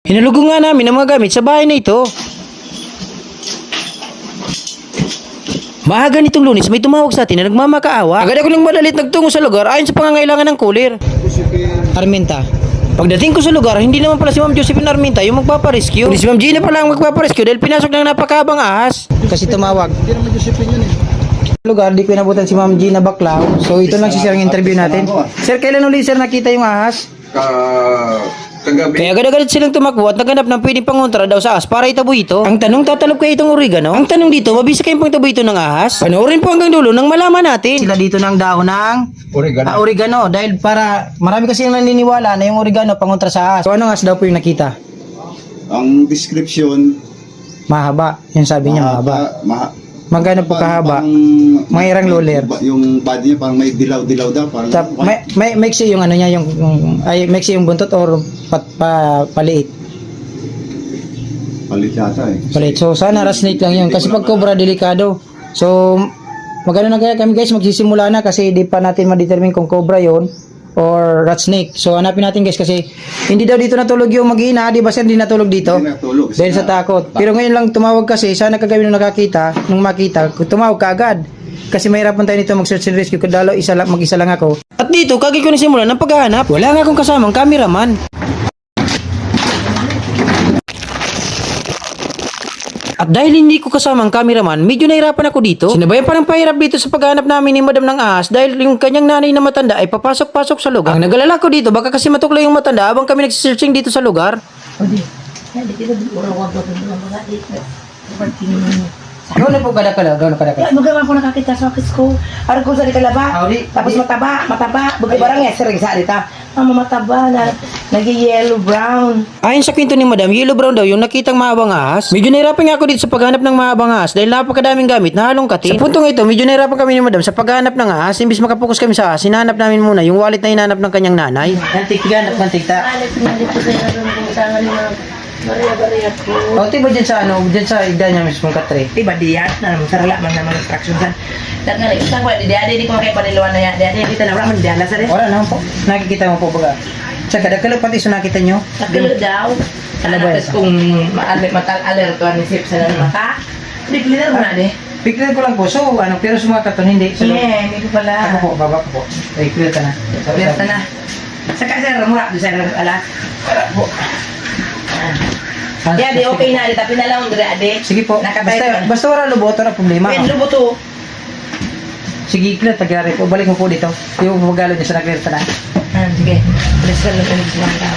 Hinalugo nga namin ang mga gamit sa bahay na ito. Maaga nitong Lunes, may tumawag sa atin na nagmamakaawa. Agad ako lang madalit nagtungo sa lugar ayon sa pangangailangan ng cooler. Arminta. Pagdating ko sa lugar, hindi naman pala si Ma'am Josephine Arminta yung magpaparescue. Si Ma'am Gina pala ang magpaparescue dahil pinasok ng napakahabang ahas. Kasi tumawag. Hindi naman Josephine yun eh. Lugar, di ko inabutan si Ma'am Gina Baclao. So ito lang si Sir ang interview natin. Sir, kailan ulit Sir nakita yung ahas? Kagabi. Kaya agad-agad silang tumakbo at naganap ng pwedeng pangontra daw sa ahas para itaboy ito. Ang tanong, tatalog kayo itong oregano? Ang tanong dito, mabisa kayong pangtaboy ito ng ahas? Panoorin po hanggang dulo nang malaman natin. Sila dito ng dahon ng Oregano. oregano. Dahil para, marami kasi yung naniniwala na yung oregano pangontra sa ahas. So anong ahas daw po yung nakita? Ang description, Mahaba. Yung sabi niya mahaba. Magkano po kahaba? Mga irang loler. Yung body niya parang may dilaw-dilaw daw. Parang, May maiksi yung ano niya, yung maiksi yung buntot or paliit. palit yata eh. Palit. So sana snake lang yun kasi pag cobra delikado. So magano na kaya kami guys, magsisimula na kasi di pa natin ma-determine kung cobra yon or rat snake. So hanapin natin guys kasi hindi daw dito natulog yung mag-ina, di ba sir, hindi natulog dito? Hindi natulog. Dahil sa takot. Pero ngayon lang tumawag kasi, sana kagabi nung nakakita, nung makita, tumawag ka agad. Kasi mahirapan tayo nito mag-search and rescue, kadalo mag-isa lang ako. At dito, kagi ko nasimulan ng paghahanap. Wala nga akong kasamang cameraman. At dahil hindi ko kasama ang cameraman, medyo nahirapan ako dito. Sinabayan pa ng pahirap dito sa paghahanap namin ni Madam ng ahas dahil yung kanyang nanay na matanda ay papasok-pasok sa lugar. Ang nagalala ko dito, baka kasi matukla yung matanda habang kami nagsisearching dito sa lugar. Gawin na po kada. Magawa ko nakakita sa office ko. Araw ko sa kalaba. Tapos mataba. Bukay barang ya, sir, sa alita. Mataba na nag-yellow brown. Ayon sa kwento ni Madam, yellow brown daw yung nakitang mahabang ahas. Medyo nahirapan nga ako dito sa paghanap ng mahabang ahas dahil napakadaming gamit na halong kati. Sa puntong ito, medyo nahirapan kami ni Madam sa paghanap ng ahas. Imbis makapokus kami sa ahas, hinahanap namin muna yung wallet na hinanap ng kanyang nanay. Gantik ta. Alit ko sa kung saan nga Maria po. O, tiba dyan sa dyan sa igda niya mismong katre. Diba diyan na naman sarala man naman instruction san. Dan nga isang ko di ade di ko makay paniluan na ya. Di ade kita na wala man diala sa rin. Wala naman po. Nakikita mo po baga. Sa kadagkalo pati sa nakita nyo. Nakilo daw. Ano ba Tapos kung matal alerto ni sip sa mata. Di clear mo na de. Picture ko lang po. So, pero sumakat to hindi. So, Hindi ko pala. ako po, baba ko po. Ay, clear ka na. Clear na. Saka sir, mura di sir alas. Po. Ya, di okay na, tapi na lang dire ade. Sige po. Basta wala lubot, wala problema. Pen lubo to. Sige, clear, tagyari po. Balik mo po dito. Yung pagalo niya sa na-clear ka na. Sige. Please ka lang sa mga tao.